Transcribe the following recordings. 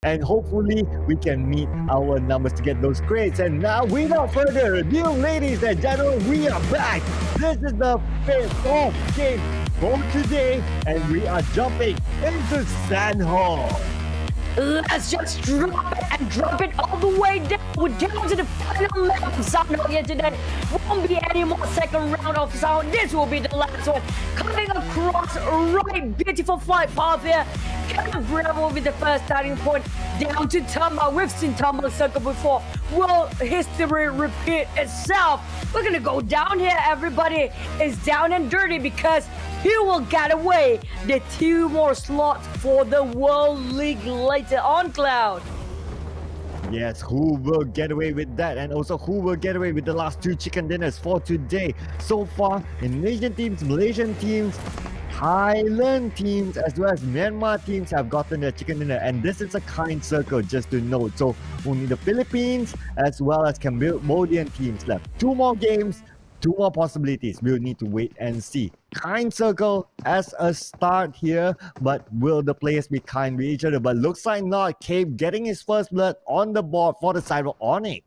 and hopefully we can meet our numbers to get those grades. And now, without further ado, ladies and gentlemen, we are back. This is the fourth game for today, and we are jumping into Sandhawk. Let's just drop it and drop it all the way down. We're down to the final map of Sound here today. Won't be any more second round of Sound. This will be the last one. Coming across right, beautiful flight path here. Camp Bravo will be the first starting point. Down to Tamba. We've seen Tamba circle before. Will history repeat itself? We're gonna go down here. Everybody is down and dirty because he will get away the 2 more slots for the World League later on, Cloud. Yes, who will get away with that? And also, who will get away with the last 2 chicken dinners for today? So far, Indonesian teams, Malaysian teams, Thailand teams, as well as Myanmar teams have gotten their chicken dinner. And this is a kind circle, just to note. So, only the Philippines, as well as Cambodian teams left. 2 more games, 2 more possibilities. We'll need to wait and see. Kind circle as a start here, but will the players be kind with each other? But looks like not. Cape getting his first blood on the board for the side of Onyx.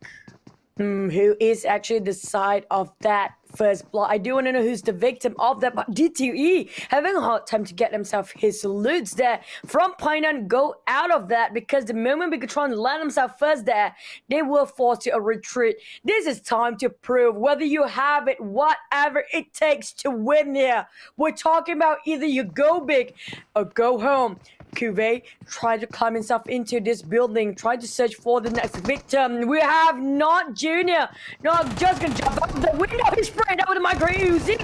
Who is actually the side of that first blood? I do want to know who's the victim of that, but DTE having a hard time to get himself his salutes there from Painan. Go out of that because the moment Bigetron land himself first there, they were forced to a retreat. This is time to prove whether you have it, whatever it takes to win here. We're talking about either you go big or go home. Cuvée tried to climb himself into this building, tried to search for the next victim. We have not Junior. Not just gonna jump out the window. He's spraying out with a micro Uzi.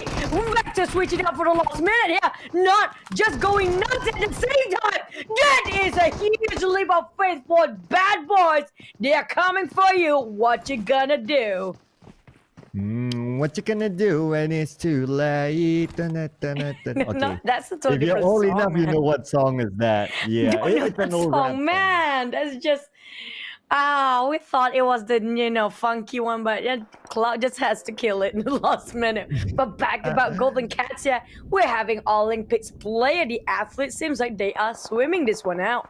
Vector switching up for the last minute here. Not just going nuts at the same time. That is a huge leap of faith for bad boys. They are coming for you. What you gonna do? What you gonna do when it's too late? Okay. No, that's a totally If you're different old song, enough, you man. know what song is that. Yeah, Don't know it's that an old rap song, song. man. That's just we thought it was the funky one, but Cloud just has to kill it in the last minute. But back about Golden Cats, yeah, we're having Olympics player. The athlete seems like they are swimming this one out.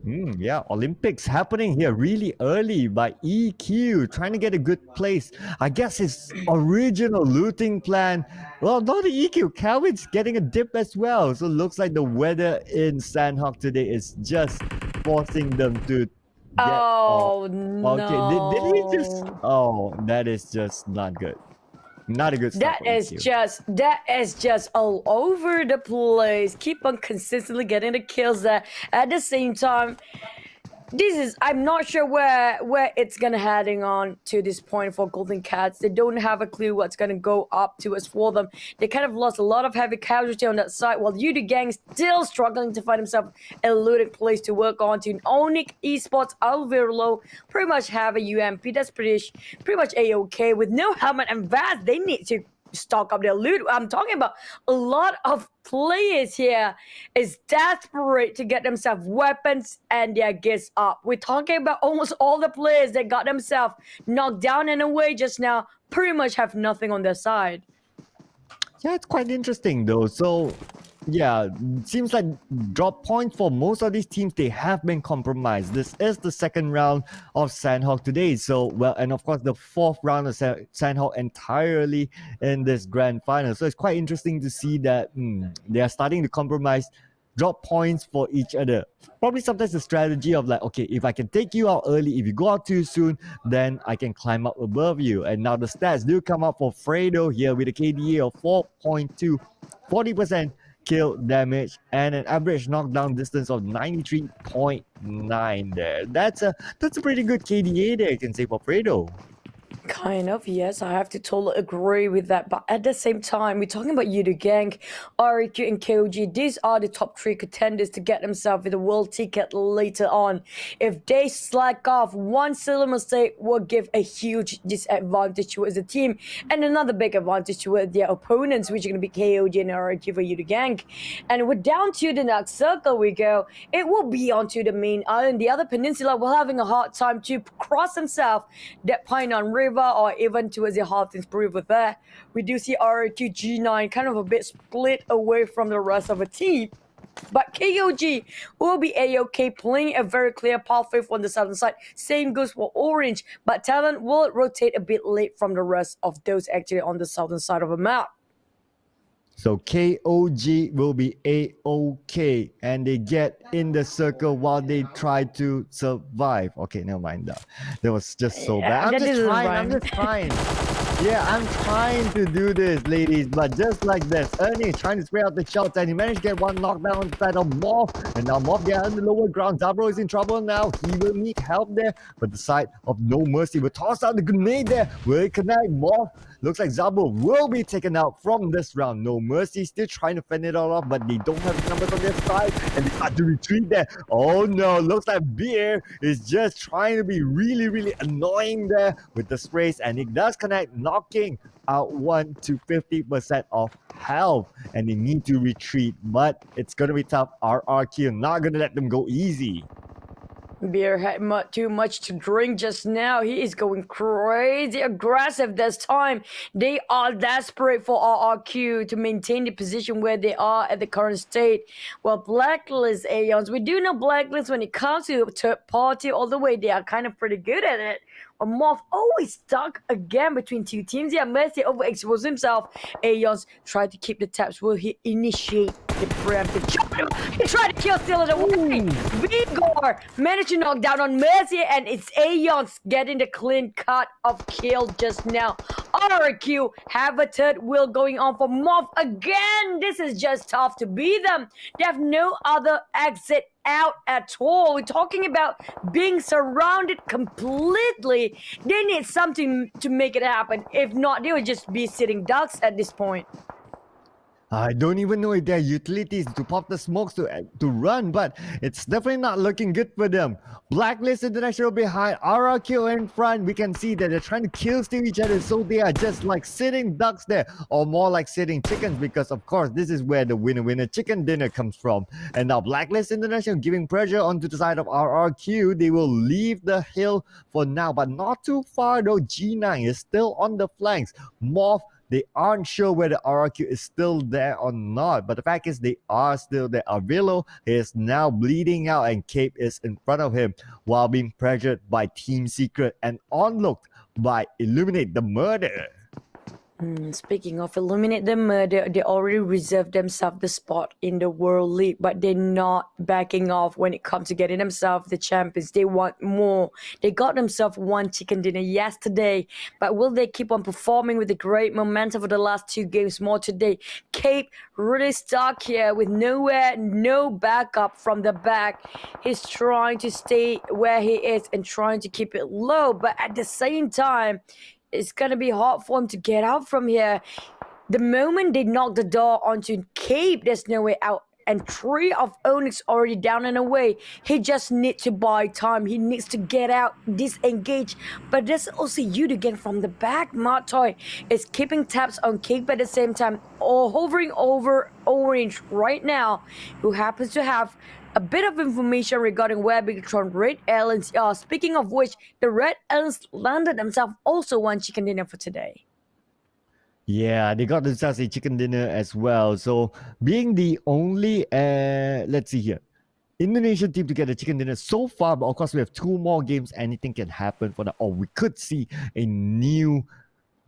Yeah, Olympics happening here really early by EQ, trying to get a good place. I guess his original looting plan, well, not the EQ, Calvin's getting a dip as well. So looks like the weather in Sandhawk today is just forcing them to get Oh Okay, did he just... no. Oh, that is just not good. Not a good start That for is EQ. just all over the place. Keep on consistently getting the kills there. At the same time, I'm not sure where it's gonna heading on to this point for Golden Cats. They don't have a clue what's gonna go up to us for them. They kind of lost a lot of heavy casualty on that side, while Yoodo Gank still struggling to find himself a looted place to work on to. Onyx Esports Alvirlo pretty much have a UMP that's pretty much a-okay with no helmet and vest. They need to stock up their loot. I'm talking about a lot of players here is desperate to get themselves weapons and their gears up. We're talking about almost all the players that got themselves knocked down and away just now pretty much have nothing on their side. Yeah, it's quite interesting though. So, yeah, seems like drop points for most of these teams, they have been compromised. This is the second round of Sandhawk today. So, well, and of course, the 4th round of Sandhawk entirely in this grand final. So, it's quite interesting to see that they are starting to compromise drop points for each other. Probably sometimes the strategy of like, okay, if I can take you out early, if you go out too soon, then I can climb up above you. And now the stats do come up for Fredo here with a KDA of 4.2, 40% kill damage, and an average knockdown distance of 93.9 there. That's a pretty good KDA there, you can say, for Fredo. Kind of, yes, I have to totally agree with that. But at the same time, we're talking about Yoodo Gank, RQ, and KOG. These are the top 3 contenders to get themselves with a world ticket later on. If they slack off, one silly mistake will give a huge disadvantage towards the team and another big advantage towards their opponents, which are going to be KOG and RQ for Yoodo Gank. And we're down to the next circle we go. It will be onto the main island. The other peninsula will having a hard time to cross themselves that Painan River or even towards the Haltons River there. We do see RQ G9 kind of a bit split away from the rest of the team. But KOG will be A-OK, playing a very clear pathway from the southern side. Same goes for Orange, but Talent will rotate a bit late from the rest of those actually on the southern side of the map. So KOG will be A-OK, and they get in the circle while they try to survive. Okay, never mind that. That was just so bad. I'm just trying. Yeah, I'm trying to do this, ladies, but just like this, Ernie is trying to spray out the shots, and he managed to get one knockdown inside of Morph, and now Morph there on the lower ground. Zabro is in trouble now. He will need help there, but the side of No Mercy will toss out the grenade there. Will it connect? Morph looks like Zabro will be taken out from this round. No Mercy still trying to fend it all off, but they don't have the numbers on their side, and they start to retreat there. Oh no, looks like Beer is just trying to be really, really annoying there with the sprays, and it does connect, knocking out 1 to 50% of health, and they need to retreat, but it's gonna be tough. RRQ not gonna let them go easy. Beer had too much to drink just now. He is going crazy aggressive this time. They are desperate for RRQ to maintain the position where they are at the current state. Well, Blacklist Aeons, we do know Blacklist when it comes to third party all the way, they are kind of pretty good at it. But Morph always stuck again between two teams. Yeah, Mercy overexposed himself. Aeons tried to keep the tabs. Will he initiate the preemptive shot? He tried to kill Steal it away. Vigor managed to knock down on Mercy, and it's Aeons getting the clean cut of kill just now. RRQ have a third wheel going on for Morph again. This is just tough to beat them. They have no other exit out at all. We're talking about being surrounded completely. They need something to make it happen. If not, they would just be sitting ducks at this point. I don't even know if there are utilities to pop the smokes to run, but it's definitely not looking good for them. Blacklist International behind, RRQ in front. We can see that they're trying to kill steal each other, so they are just like sitting ducks there, or more like sitting chickens, because of course this is where the winner chicken dinner comes from. And now Blacklist International giving pressure onto the side of RRQ. They will leave the hill for now, but not too far though. G9 is still on the flanks. Morph, they aren't sure whether RRQ is still there or not, but the fact is they are still there. Avilo is now bleeding out, and Cape is in front of him while being pressured by Team Secret and onlooked by Illuminate the Murder. Speaking of Illuminate the Murder, they already reserved themselves the spot in the World League, but they're not backing off when it comes to getting themselves the champions. They want more. They got themselves one chicken dinner yesterday, but will they keep on performing with the great momentum for the last two games more today? Cape really stuck here with nowhere, no backup from the back. He's trying to stay where he is and trying to keep it low, but at the same time, it's going to be hard for him to get out from here. The moment they knock the door onto Cape, there's no way out. And 3 of Onyx already down and away. He just needs to buy time. He needs to get out, disengage. But there's also Yoodo Gank from the back. Martoy is keeping tabs on Cape at the same time, or hovering over Orange right now, who happens to have a bit of information regarding where Bigetron Red Aliens are. Speaking of which, the Red Aliens landed themselves also one chicken dinner for today. Yeah, they got themselves a chicken dinner as well. So being the only, let's see here, Indonesian team to get a chicken dinner so far, but of course we have 2 more games. Anything can happen for that, or we could see a new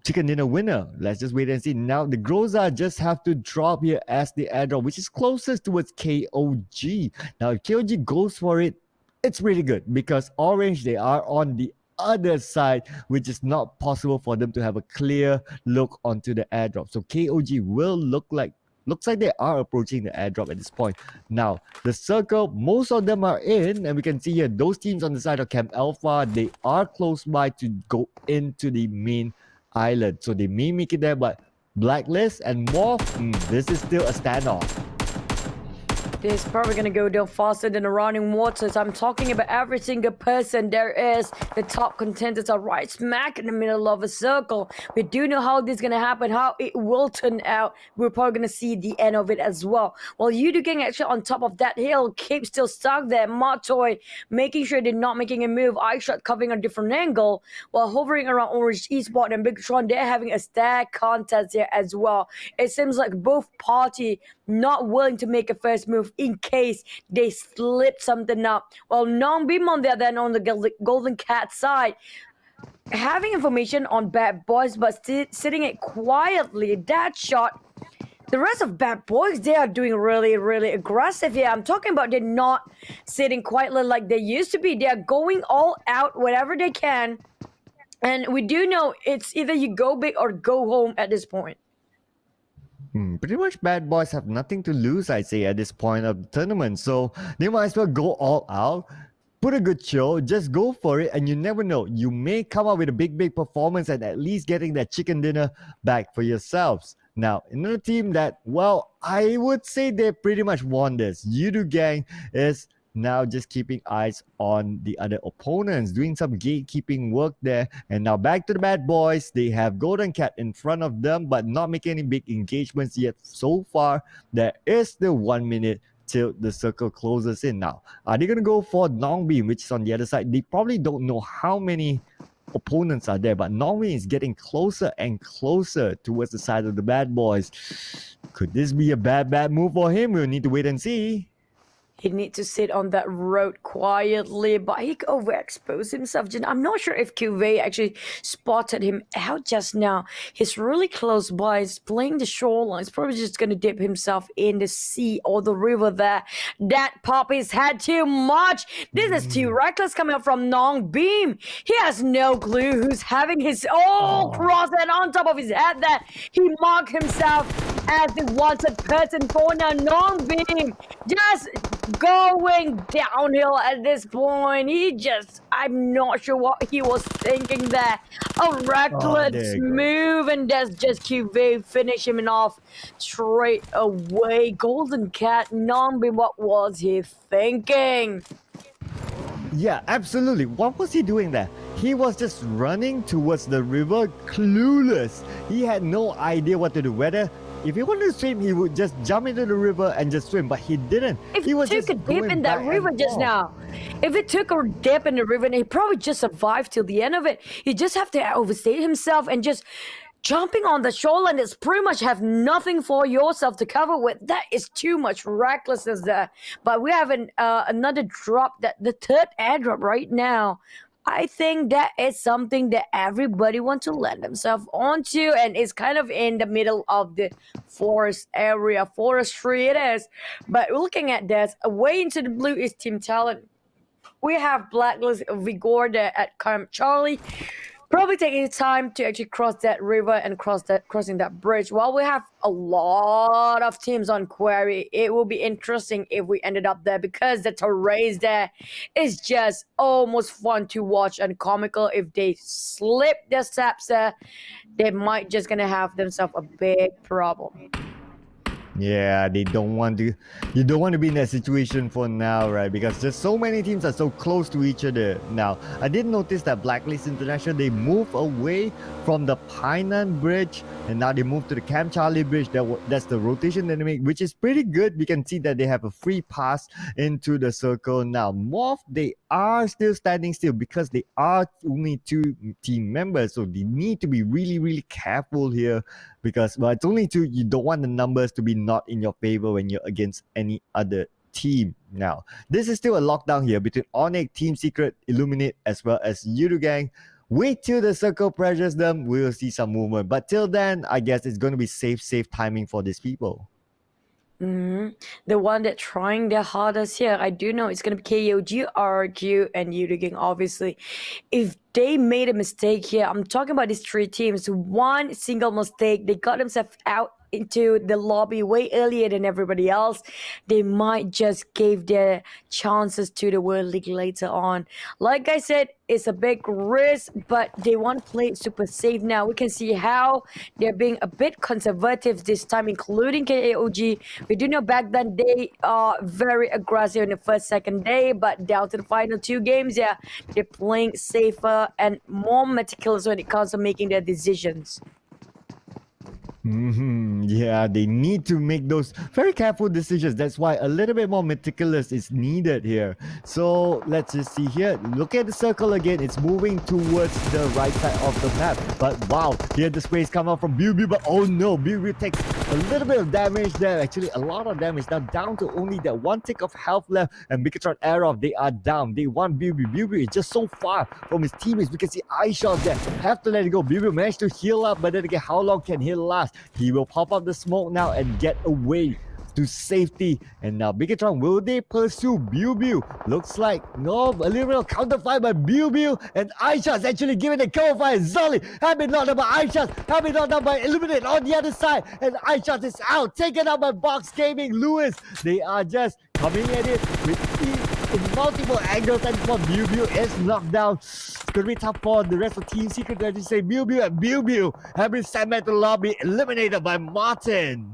chicken dinner winner. Let's just wait and see. Now the Groza just have to drop here as the airdrop, which is closest towards KOG. Now if KOG goes for it, it's really good, because Orange, they are on the other side, which is not possible for them to have a clear look onto the airdrop. So KOG will looks like they are approaching the airdrop at this point. Now the circle, most of them are in, and we can see here those teams on the side of Camp Alpha, they are close by to go into the main island, so they may make it there, but Blacklist and Morph, this is still a standoff. This is probably going to go down faster than the running waters. I'm talking about every single person there is. The top contenders are right smack in the middle of a circle. We do know how this is going to happen, how it will turn out. We're probably going to see the end of it as well. While Yoodo Gank actually on top of that hill, Cape still stuck there. Martoy making sure they're not making a move. iShot covering a different angle. While hovering around Orange Esport and Bigetron, they're having a stag contest here as well. It seems like both party not willing to make a first move in case they slip something up. Well, Nongbim on the other end, on the Golden Cat side, having information on Bad Boys, but sitting it quietly. That shot. The rest of Bad Boys, they are doing really, really aggressive here. I'm talking about they're not sitting quietly like they used to be. They are going all out wherever they can. And we do know it's either you go big or go home at this point. Pretty much Bad Boys have nothing to lose, I'd say, at this point of the tournament. So they might as well go all out, put a good show, just go for it, and you never know. You may come up with a big performance and at least getting that chicken dinner back for yourselves. Now, another team that, well, I would say they pretty much won this. Yoodo Gank is now just keeping eyes on the other opponents, doing some gatekeeping work there. And now back to the Bad Boys. They have Golden Cat in front of them, but not making any big engagements yet so far. There is still 1 minute till the circle closes in. Now, are they going to go for Nongbim, which is on the other side? They probably don't know how many opponents are there, but Nongbim is getting closer and closer towards the side of the Bad Boys. Could this be a bad move for him? We'll need to wait and see. He needs to sit on that road quietly, but he could overexpose himself. I'm not sure if QV actually spotted him out just now. He's really close by. He's playing the shoreline. He's probably just going to dip himself in the sea or the river there. That Poppy's had too much. This is too reckless coming up from Nongbim. He has no clue who's having his cross and on top of his head there. He marked himself as the wanted person for now. Nongbim just going downhill at this point. I'm not sure what he was thinking there. A reckless move, and that's just QV finish him off straight away. Golden Cat, Nongbim, what was he thinking? Yeah, absolutely. What was he doing there? He was just running towards the river, clueless. He had no idea what to do. Whether if he wanted to swim, he would just jump into the river and just swim, but he didn't. If he was took a dip in that river just now, if it took a dip in the river, and he probably just survived till the end of it, you just have to overstate himself and just jumping on the shoreline is pretty much have nothing for yourself to cover with. That is too much recklessness there. But we have another drop, that the third airdrop right now. I think that is something that everybody wants to land themselves onto, and it's kind of in the middle of the forest area, forestry it is. But looking at this, away into the blue is Team Talent. We have Blacklist Vigor there at Camp Charlie. Probably taking time to actually cross that river and crossing that bridge. While we have a lot of teams on Quarry, it will be interesting if we ended up there, because the terrain there is just almost fun to watch and comical. If they slip their steps there, they might just gonna have themselves a big problem. Yeah, they don't want to. You don't want to be in that situation for now, right? Because just so many teams are so close to each other now. I did notice that Blacklist International, they move away from the Painan Bridge, and now they move to the Camp Charlie Bridge. That's the rotation dynamic, which is pretty good. We can see that they have a free pass into the circle now. Morph, they are still standing still because they are only 2 team members, so they need to be really careful here, because it's only 2. You don't want the numbers to be not in your favor when you're against any other team. Now, this is still a lockdown here between Onyx, Team Secret, Illuminate, as well as Yoodo Gank. Wait till the circle pressures them, we'll see some movement. But till then, I guess it's going to be safe timing for these people. The one that trying their hardest here, I do know it's going to be KOG, RQ, and Yoodo Gank, obviously. If they made a mistake here, I'm talking about these 3 teams, one single mistake, they got themselves out into the lobby way earlier than everybody else, they might just give their chances to the World League later on. Like I said, it's a big risk, but they want to play it super safe now. We can see how they're being a bit conservative this time, including KAOG. We do know back then they are very aggressive in the first, second day, but down to the final 2 games, yeah, they're playing safer and more meticulous when it comes to making their decisions. Yeah, they need to make those very careful decisions. That's why a little bit more meticulous is needed here. So let's just see here. Look at the circle again. It's moving towards the right side of the map. But wow, here the sprays come out from Biu, but oh no, Biu takes A little bit of damage there, actually a lot of damage. Now down to only that one tick of health left, and Bigetron Aerof, they are down. They want Biu is just so far from his teammates. We can see iShot there. Have to let it go. Biu managed to heal up, but then again, how long can he last? He will pop up the smoke now and get away to safety. And now Bigetron, will they pursue Biu? Looks like no, a little bit of counter fire by Biu, and iShot's actually giving the cover fire. Zolly have been knocked out by iShot, have been knocked out by Illuminate on the other side, and iShot is out, taken out by Box Gaming. Lewis, they are just coming at it with in multiple angles, and for Biu is knocked down. It's gonna be tough for the rest of Team Secret to say Biu and Biu have been sent back to the lobby, eliminated by Martin.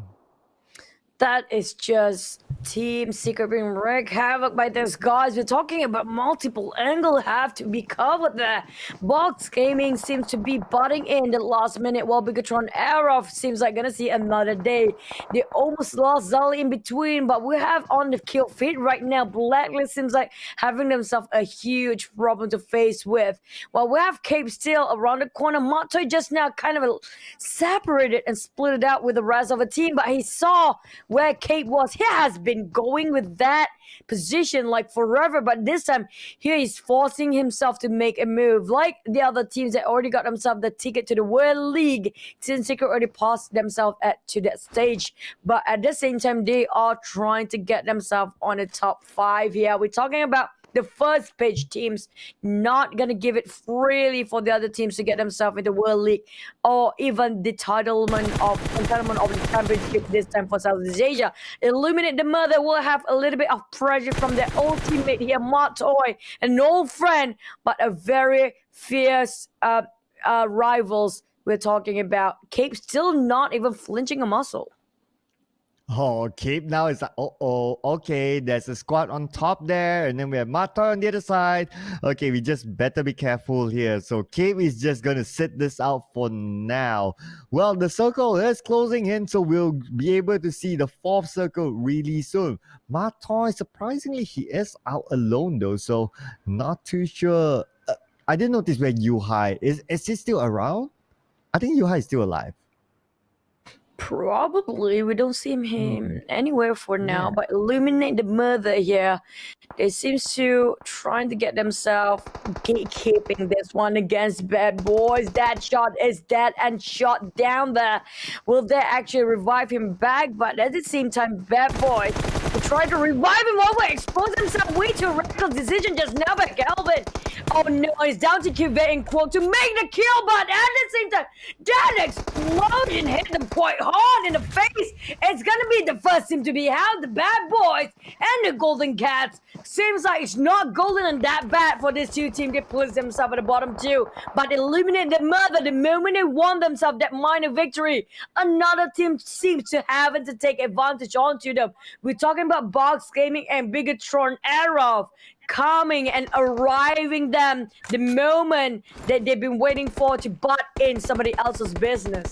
That is just Team Secret being wreaked havoc by these guys. We're talking about multiple angles have to be covered there. Box Gaming seems to be butting in the last minute, while Bigetron Aerof seems like gonna see another day. They almost lost Zali in between, but we have on the kill feed right now. Blacklist seems like having themselves a huge problem to face with. While we have Cape still around the corner, Matoy just now kind of separated and split it out with the rest of the team, but he saw where Cape was. He has been going with that position like forever, but this time here he's forcing himself to make a move like the other teams that already got themselves the ticket to the World League. Team Secret already passed themselves to that stage, but at the same time they are trying to get themselves on the top 5 here. We're talking about the first page teams not gonna give it freely for the other teams to get themselves into World League or even the entitlement of the championship this time for Southeast Asia. Illuminate the Mother will have a little bit of pressure from their old teammate here, Matoy, an old friend, but a very fierce rivals we're talking about. Cape still not even flinching a muscle. Oh, Cape now is like, okay, there's a squad on top there, and then we have Mata on the other side. Okay, we just better be careful here. So Cape is just gonna sit this out for now. Well, the circle is closing in, so we'll be able to see the 4th circle really soon. Mata, surprisingly, he is out alone though, so not too sure. I didn't notice where Yuhai is. Is he still around? I think Yuhai is still alive. Probably. We don't see him anywhere for now, but Illuminate the Mother here, they seems to trying to get themselves gatekeeping this one against Bad Boys. That shot is dead and shot down there. Will they actually revive him back? But at the same time, Bad Boys will try to revive him over, expose himself way too reckless decision just now by Kelvin. Oh no, it's down to Cuvette and Quote to make the kill, but at the same time, that explosion hit them quite hard in the face. It's gonna be the first team to be held, the Bad Boys and the Golden Cats. Seems like it's not golden and that bad for this 2 team. They place themselves at the bottom 2, but Illuminate the Mother, the moment they won themselves that minor victory, another team seems to have it to take advantage onto them. We're talking about Box Gaming and Bigetron Aerof coming and arriving them the moment that they've been waiting for to butt in somebody else's business.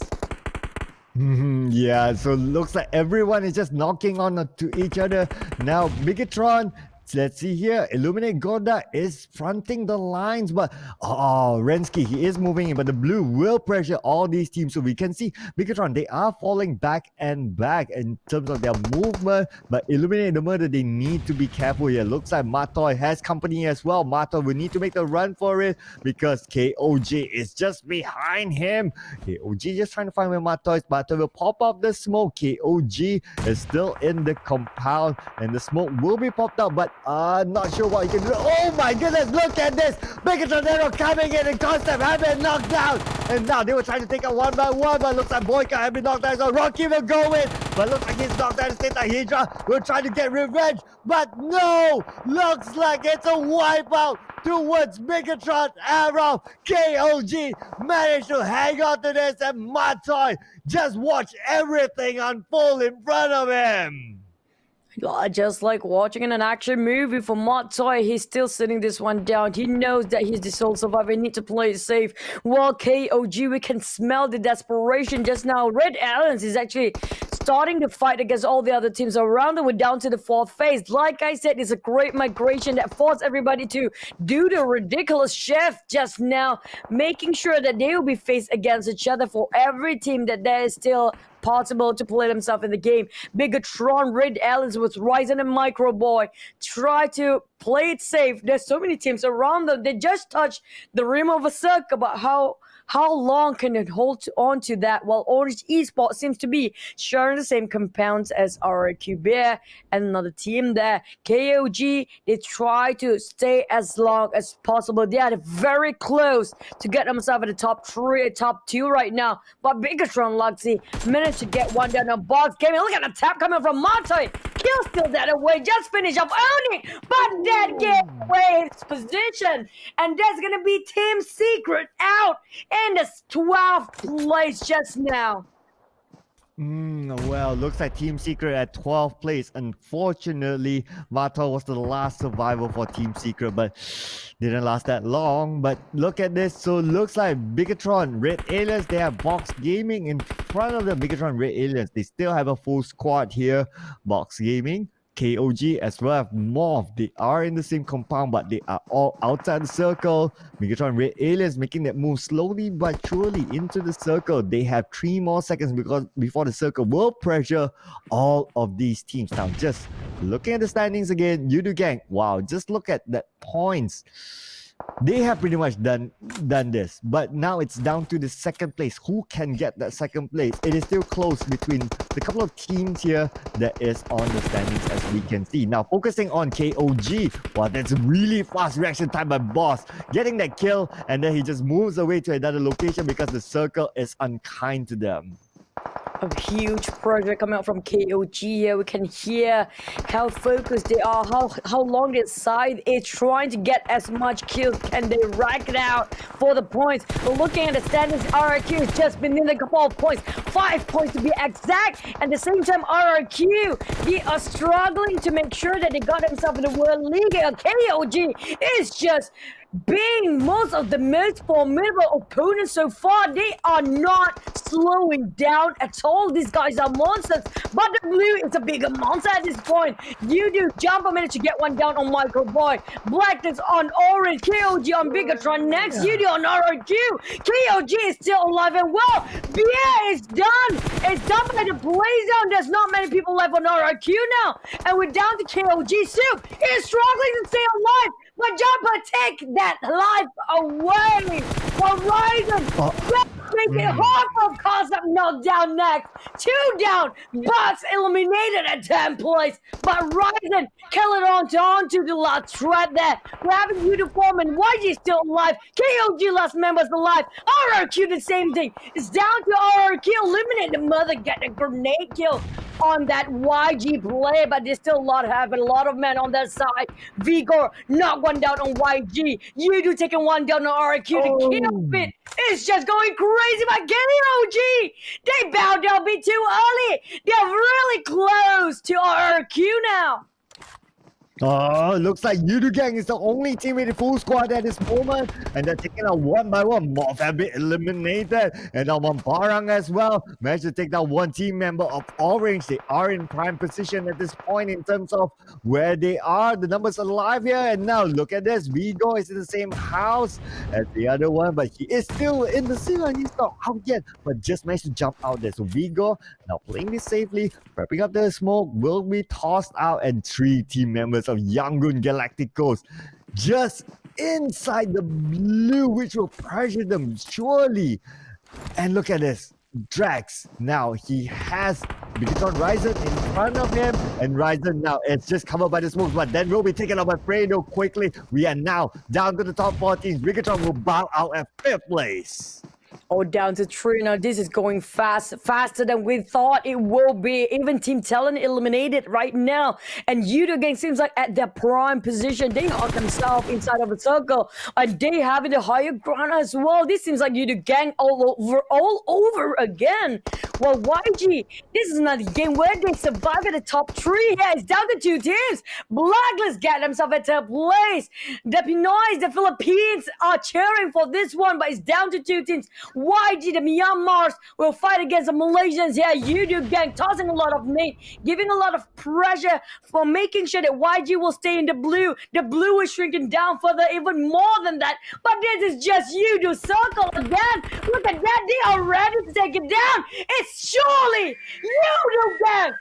Yeah, so looks like everyone is just knocking on to each other. Now, Bigetron, let's see here. Illuminate Gorda is fronting the lines, but Rensky, he is moving in, but the blue will pressure all these teams. So we can see Bigetron, they are falling back and back in terms of their movement, but Illuminate the Murder, they need to be careful here. Looks like Matoy has company as well. Matoy will need to make the run for it because KOG is just behind him. KOG just trying to find where Matoy is. Matoy will pop up the smoke. KOG is still in the compound and the smoke will be popped out, but not sure what he can do. Oh my goodness, look at this! Bigetron Aero coming in and Concept have been knocked down! And now they were trying to take out one by one, but looks like Boyka have been knocked down, so Rocky will go in! But looks like he's knocked down. State Hydra will try to get revenge, but no! Looks like it's a wipeout towards Bigetron Aero. KOG managed to hang on to this, and Matoy just watch everything unfold in front of him. Just like watching an action movie for Matoy, he's still sitting this one down. He knows that he's the sole survivor. He needs to play it safe. While KOG, we can smell the desperation just now. Red Alliance is actually starting to fight against all the other teams around them. We're down to the 4th phase. Like I said, it's a great migration that forced everybody to do the ridiculous shift just now, making sure that they will be faced against each other for every team that there is still possible to play themselves in the game. Bigetron, Red Alice with Ryzen and Microboy try to play it safe. There's so many teams around them. They just touched the rim of a circle, but how long can it hold on to that? While Orange Esports seems to be sharing the same compounds as RRQ Bear and another team there. KOG, they try to stay as long as possible. They are very close to get themselves in the top two right now. But Bigetron Luxy managed to get one down on box gaming. Look at the tap coming from Mate. Kill still that away. Just finish off owning, but that gave away his position. And that's gonna be Team Secret out in the 12th place just now. Well, looks like Team Secret at 12th place. Unfortunately, Mata was the last survivor for Team Secret, but didn't last that long. But look at this. So looks like Bigetron, Red Aliens, they have Box Gaming in front of the Bigetron Red Aliens. They still have a full squad here. Box Gaming, KOG as well as Morph. They are in the same compound, but they are all outside the circle. Bigetron Red Aliens making that move slowly but surely into the circle. They have 3 more seconds before the circle will pressure all of these teams. Now, just looking at the standings again, Yoodo Gank. Wow, just look at that points. They have pretty much done this, but now it's down to the second place. Who can get that second place? It is still close between the couple of teams here that is on the standings, as we can see. Now focusing on KOG. Wow, that's really fast reaction time by Boss, getting that kill, and then he just moves away to another location because the circle is unkind to them. A huge project coming out from KOG here. We can hear how focused they are, how long their side is trying to get as much kills can they rack it out for the points. But looking at the standings, RRQ has just been in a couple of points, 5 points to be exact. At the same time, RRQ, they are struggling to make sure that they got themselves in the World League. KOG is just being most of the most formidable opponents so far. They are not slowing down at all. These guys are monsters, but the blue is a bigger monster at this point. Yoodo Jumper managed to get one down on Microboy. Blackness on Orange. KOG on Bigetron next. Yoodo on RRQ. KOG is still alive and well. Beer is done. It's done by the play zone. There's not many people left on RRQ now, and we're down to KOG. Soup is struggling to stay alive, but Jumper take that life away. Horizon making half of Cossack knocked down next. 2 down. Bucks eliminated at 10th place. But Ryzen killing onto the last threat there. Grabbing uniform and YG still alive. KOG last members alive. RRQ the same thing. It's down to RRQ eliminate the mother, get a grenade kill on that YG play, but there's still a lot of men on that side. Vigor knock one down on YG. Yoodo taking one down on RRQ. The kill fit is just going crazy by KOG. They bowed down a bit too early. They're really close to RRQ now. Oh, looks like Yoodo Gang is the only team with a full squad at this moment, and they're taking out one by one. Morph have been eliminated, and now Parang as well managed to take down one team member of Orange. They are in prime position at this point in terms of where they are. The numbers are alive here, and now look at this. Vigo is in the same house as the other one, but he is still in the ceiling. He's not out yet, but just managed to jump out there. So Vigo now playing this safely, prepping up the smoke, will be tossed out, and 3 team members of Yangon Galacticos just inside the blue, which will pressure them surely. And look at this. Drax, now he has Bigetron Ryzen in front of him, and Ryzen now it's just covered by the smoke, but then will be taken out by Fredo quickly. We are now down to the top 14. Bigetron will bow out at 5th place. Oh, down to 3 now. This is going faster than we thought it will be. Even Team Talent eliminated right now. And Yoodo Gang seems like at their prime position. They are themselves inside of a circle. And they having the higher ground as well. This seems like Yoodo Gang all over again. Well, YG, this is not a game where they survive at the top 3 here. It's down to 2 teams. Blacklist get themselves at 10th place. The Pinoys, the Philippines are cheering for this one, but it's down to 2 teams. YG, the Myanmars, will fight against the Malaysians here. Yoodo Gank tossing a lot of nade, giving a lot of pressure for making sure that YG will stay in the blue. The blue is shrinking down further, even more than that. But this is just Yoodo circle again. Look at that, they are ready to take it down. It's surely Yoodo Gank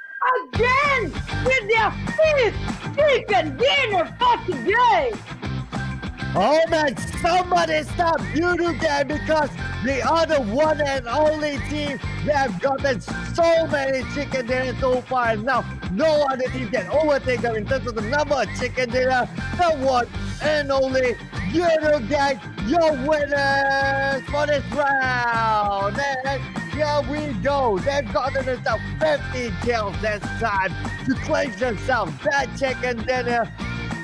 again with their 5th chicken dinner for today. Oh man, somebody stop Yoodo Gank because they are the one and only team that have gotten so many chicken dinners so far. And now no other team can overtake them in terms of the number of chicken dinner. The one and only Yoodo Gank, your winners for this round. And here we go. They've gotten themselves 15 kills this time to claim themselves that chicken dinner.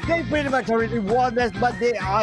They pretty much already won this, but they are